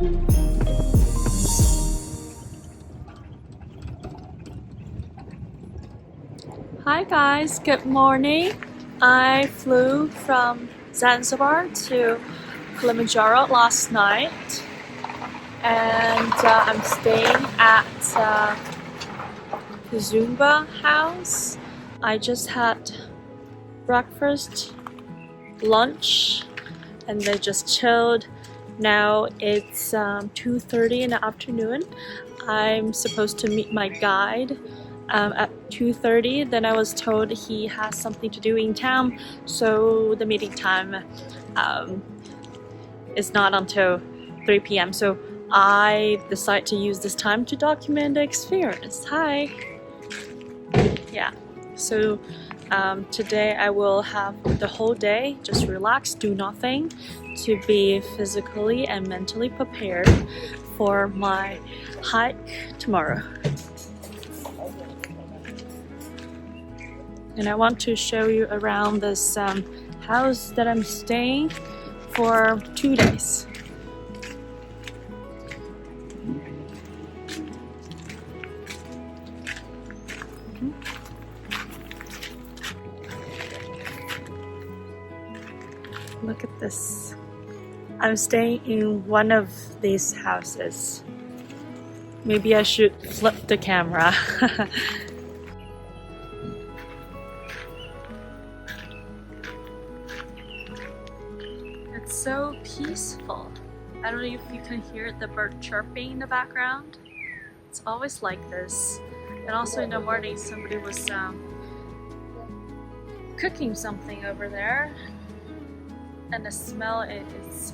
Hi guys, good morning. I flew from Zanzibar to Kilimanjaro last night, and I'm staying at the Zumba house. I just had breakfast, lunch, and then just chilled. Now it's 2:30 in the afternoon. I'm supposed to meet my guide at 2:30. Then I was told he has something to do in town, so the meeting time is not until 3 p.m. So I decided to use this time to document the experience. Hi. Yeah. So today I will have the whole day just relax, do nothing, to be physically and mentally prepared for my hike tomorrow. And I want to show you around this house that I'm staying for 2 days. Look at this. I'm staying in one of these houses. Maybe I should flip the camera. It's so peaceful. I don't know if you can hear the bird chirping in the background. It's always like this. And also in the morning somebody was cooking something over there. And the smell is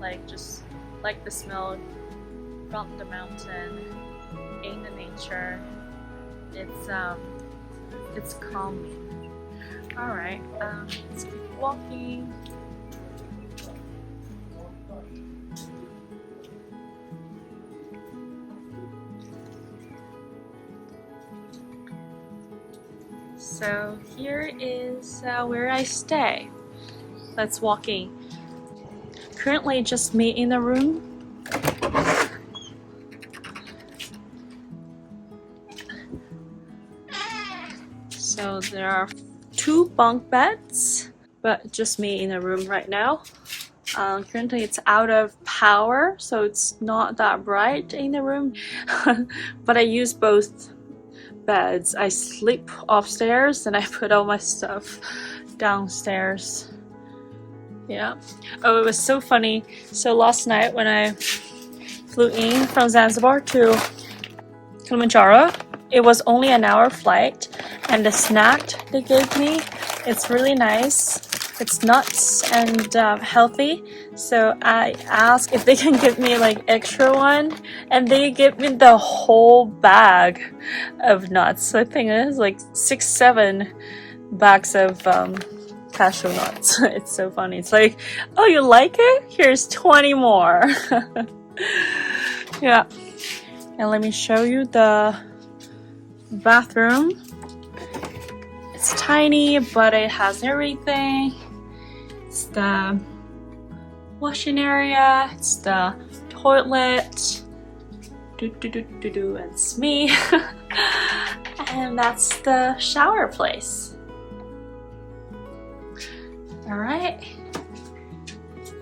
like just like the smell from the mountain in the nature. It's calming. All right, let's keep walking. So here is where I stay. Let's walk in. Currently just me in the room. So there are 2 bunk beds, but just me in the room right now. Currently it's out of power, so it's not that bright in the room. But I use both beds. I sleep upstairs and I put all my stuff downstairs. Yeah. Oh, it was so funny. So last night when I flew in from Zanzibar to Kilimanjaro, it was only an hour flight, and the snack they gave me, it's really nice. It's nuts and healthy. So I asked if they can give me like extra one, and they give me the whole bag of nuts. I think it was like 6-7 bags of cashew nuts. It's so funny. It's like, oh, you like it? Here's 20 more. Yeah. And let me show you the bathroom. It's tiny, but it has everything. It's the washing area. It's the toilet. And it's me. And that's the shower place. Alright,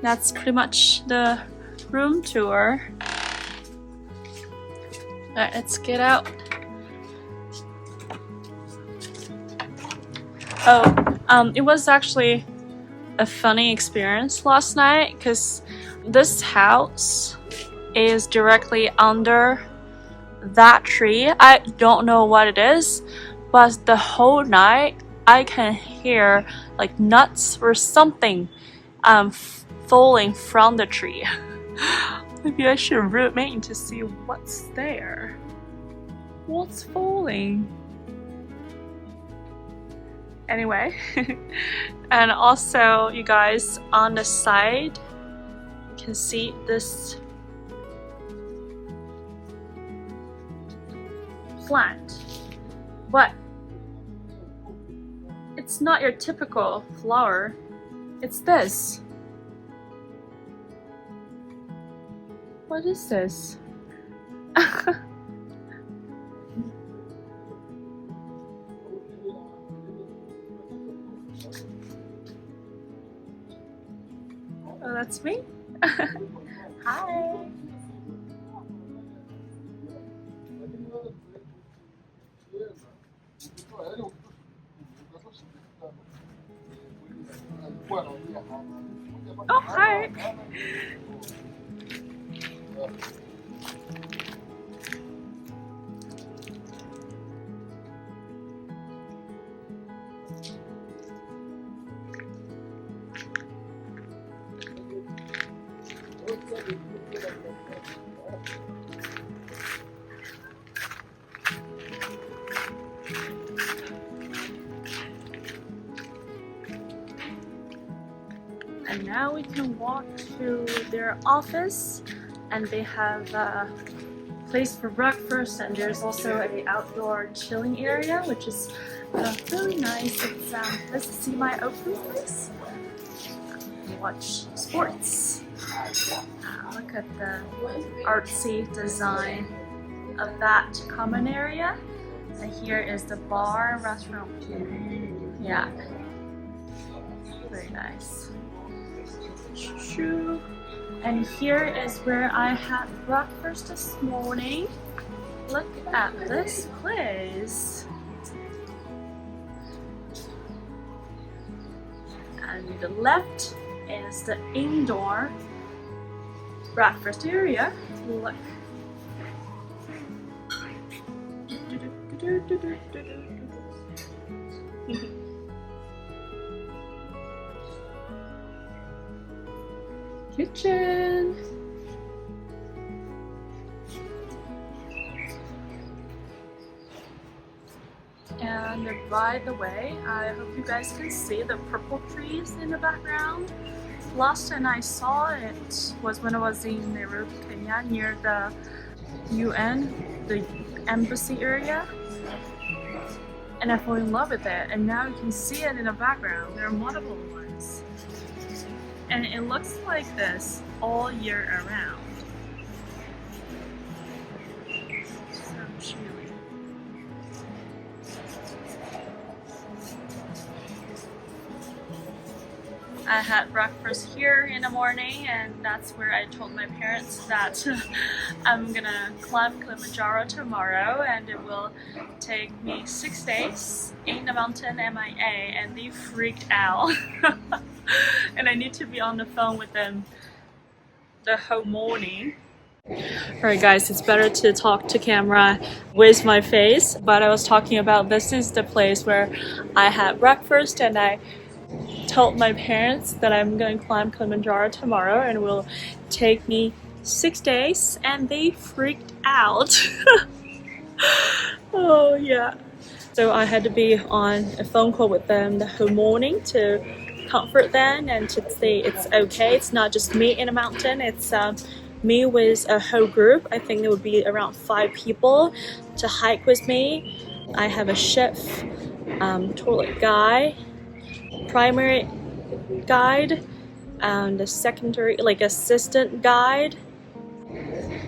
that's pretty much the room tour. Alright, let's get out. Oh, it was actually a funny experience last night because this house is directly under that tree. I don't know what it is, but the whole night I can hear like nuts or something falling from the tree. Maybe I should remain to see what's there. What's falling? Anyway, and also you guys, on the side you can see this plant, but it's not your typical flower. It's this. What is this? Oh, that's me. Hi. Oh, hi. And now we can walk to their office, and they have a place for breakfast, and there's also an outdoor chilling area, which is really nice. It's this is semi-open place. Watch sports. Look at the artsy design of that common area. And here is the bar, restaurant. Yeah, very nice. And here is where I had breakfast this morning. Look at this place. And the left is the indoor breakfast area. Look. Kitchen. And by the way, I hope you guys can see the purple trees in the background. Last time I saw it was when I was in Nairobi, Kenya, near the UN, the embassy area. And I fell in love with it, and now you can see it in the background. There are multiple ones. And it looks like this all year around. So chilly. I had breakfast here in the morning, and that's where I told my parents that I'm gonna climb Kilimanjaro tomorrow, and it will take me 6 days in the mountain MIA, and they freaked out. And I need to be on the phone with them the whole morning. Alright guys, it's better to talk to camera with my face, but I was talking about this is the place where I had breakfast, and I told my parents that I'm going to climb Kilimanjaro tomorrow and it will take me 6 days, and they freaked out. Oh yeah. So I had to be on a phone call with them the whole morning to comfort them and to say it's okay. It's not just me in a mountain, it's me with a whole group. I think there would be around 5 people to hike with me. I have a chef, toilet guy, primary guide, and a secondary, like assistant guide,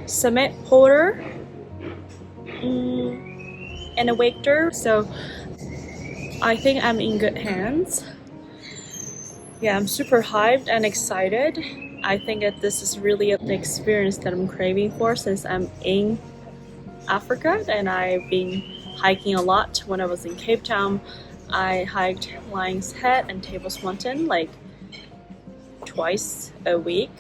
summit porter, and a waiter. So I think I'm in good hands. Yeah, I'm super hyped and excited. I think that this is really the experience that I'm craving for since I'm in Africa, and I've been hiking a lot. When I was in Cape Town, I hiked Lion's Head and Tables Mountain like twice a week.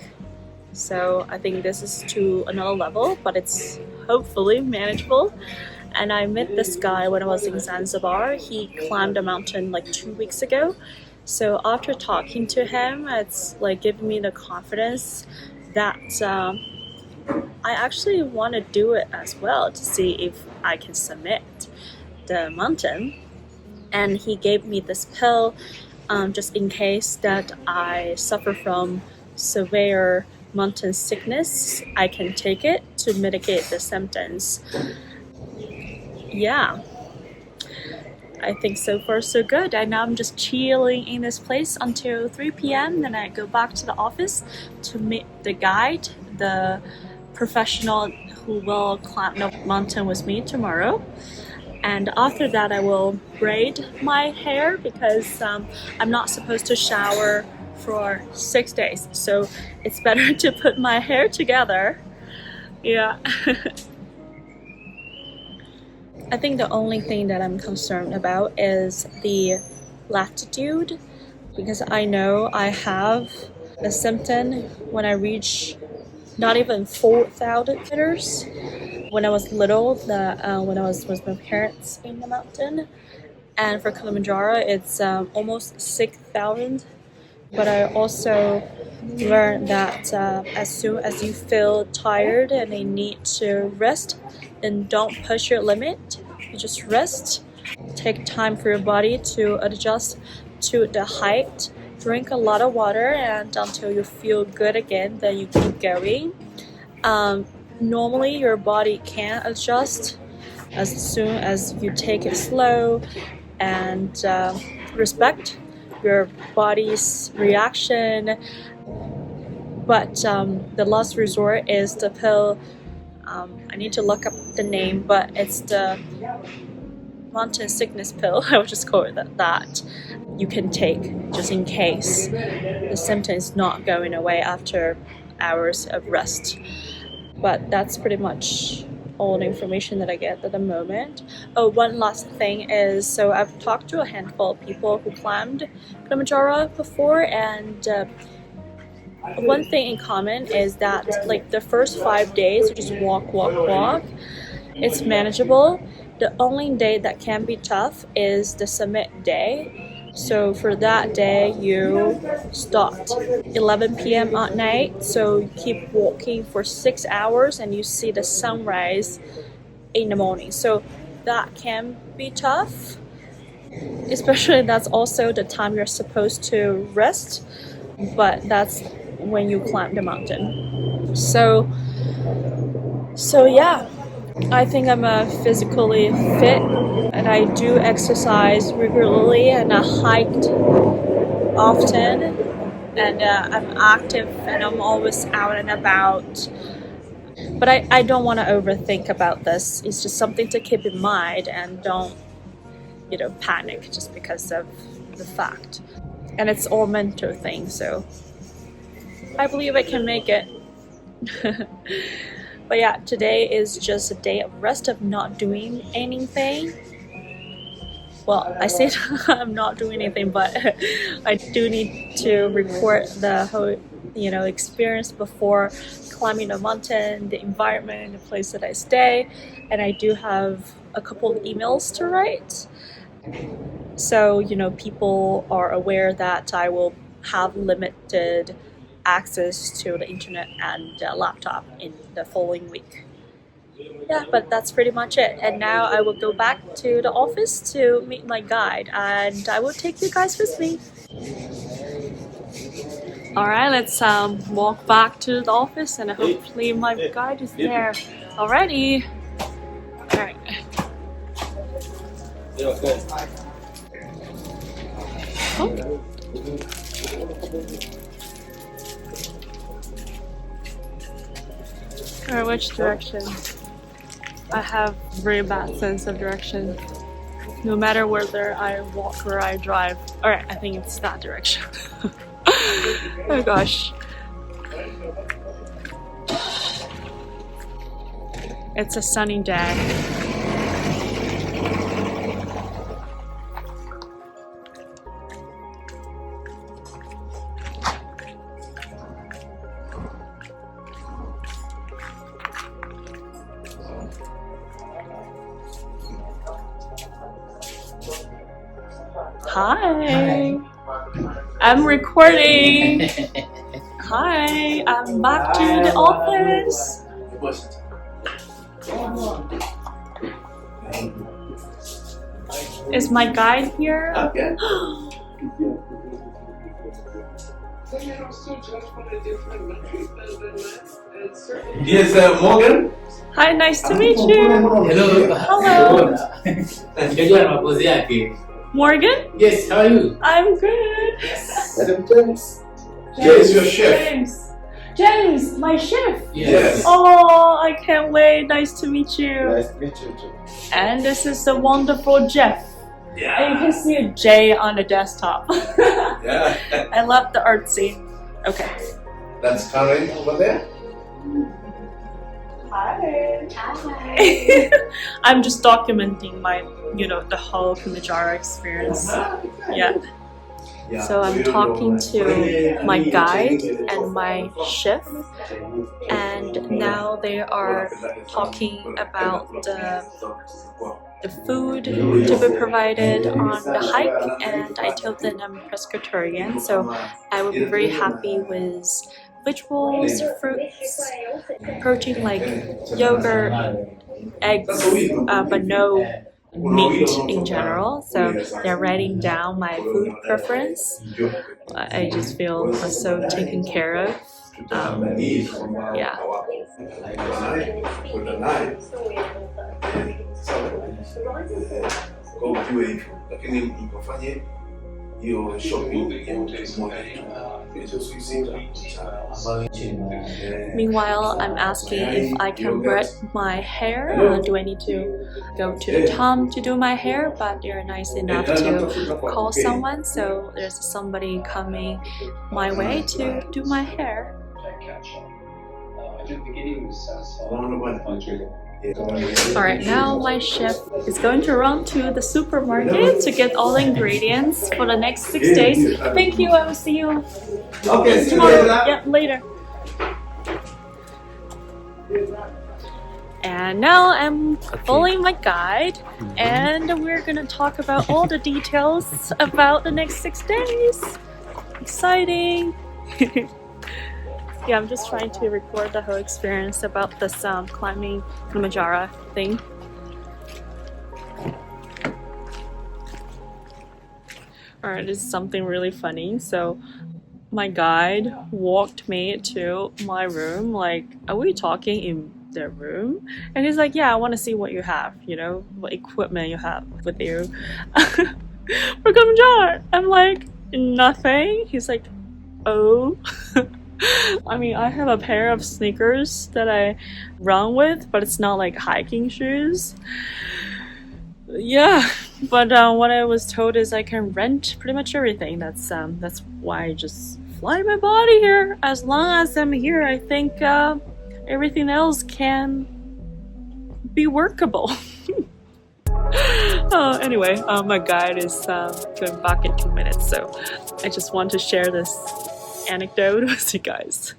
So I think this is to another level, but it's hopefully manageable. And I met this guy when I was in Zanzibar. He climbed a mountain like 2 weeks ago. So after talking to him, it's like giving me the confidence that I actually want to do it as well, to see if I can summit the mountain. And he gave me this pill just in case that I suffer from severe mountain sickness. I can take it to mitigate the symptoms. Yeah, I think so far so good. And now I'm just chilling in this place until 3 p.m. Then I go back to the office to meet the guide, the professional who will climb the mountain with me tomorrow. And after that, I will braid my hair because I'm not supposed to shower for 6 days. So it's better to put my hair together. Yeah. I think the only thing that I'm concerned about is the latitude, because I know I have a symptom when I reach not even 4,000 meters. When I was little, when I was with my parents in the mountain, and for Kilimanjaro, it's almost 6,000. But I also learned that as soon as you feel tired and you need to rest, then don't push your limit. You just rest. Take time for your body to adjust to the height. Drink a lot of water, and until you feel good again, then you keep going. Normally your body can adjust as soon as you take it slow and respect your body's reaction. But the last resort is the pill. I need to look up the name, but it's the mountain sickness pill. I would just call it that you can take just in case the symptom is not going away after hours of rest. But that's pretty much all the information that I get at the moment. Oh, one last thing is, so I've talked to a handful of people who climbed Kilimanjaro before, and one thing in common is that like the first 5 days you just walk, it's manageable. The only day that can be tough is the summit day. So for that day, you start 11 p.m. at night, so you keep walking for 6 hours and you see the sunrise in the morning. So that can be tough, especially that's also the time you're supposed to rest, but that's when you climb the mountain. So yeah, I think I'm physically fit, and I do exercise regularly, and I hiked often, and I'm active, and I'm always out and about. But I don't want to overthink about this. It's just something to keep in mind, and don't panic just because of the fact. And it's all mental thing, so I believe I can make it. But yeah, today is just a day of rest, of not doing anything. Well, I said I'm not doing anything, but I do need to record the whole experience before climbing the mountain, the environment, the place that I stay, and I do have a couple of emails to write. So people are aware that I will have limited access to the internet and laptop in the following week. Yeah, but that's pretty much it. And now I will go back to the office to meet my guide, and I will take you guys with me. Alright, let's walk back to the office, and hopefully my guide is there already. Alright. Oh. Or which direction? I have very bad sense of direction. No matter whether I walk or I drive. Alright, I think it's that direction. Oh gosh. It's a sunny day. Hi. I'm recording. Hi, I'm back to the office. Is my guide here? Okay. Yes, Morgan. Hi, nice to meet you. Hello. Hello. Morgan? Yes, how are you? I'm good. Madam James. Here is your chef. James. James, my chef. Yes. Oh, I can't wait. Nice to meet you. Nice to meet you too. And this is the wonderful Jeff. And you Yeah. can see a J on the desktop. Yeah. I love the artsy. Okay. That's Karen over there. Hi. I'm just documenting my, the whole Kilimanjaro experience. Yeah. So I'm talking to my guide and my chef, and now they are talking about the food to be provided on the hike, and I told them I'm pescatarian, so I would be very happy with vegetables, fruits, protein like yogurt, eggs, but no meat in general. So they're writing down my food preference. I just feel so taken care of. Yeah. Meanwhile, I'm asking if I can braid my hair. Do I need to go to the Tom to do my hair? But they're nice enough to call someone, so there's somebody coming my way to do my hair. Alright, now my chef is going to run to the supermarket to get all the ingredients for the next 6 days. Thank you, I will see you Okay, see you tomorrow. later. Yeah, later. And now I'm following my guide, and we're gonna talk about all the details about the next 6 days. Exciting! Yeah, I'm just trying to record the whole experience about this climbing Kilimanjaro thing. Alright, this is something really funny. So my guide walked me to my room, like, are we talking in their room? And he's like, yeah, I want to see what you have, what equipment you have with you. For Kilimanjaro. I'm like, nothing. He's like, oh. I mean, I have a pair of sneakers that I run with, but it's not like hiking shoes. Yeah, but what I was told is I can rent pretty much everything. That's why I just fly my body here. As long as I'm here, I think everything else can be workable. Anyway, my guide is going back in 2 minutes, so I just want to share this anecdote with you guys.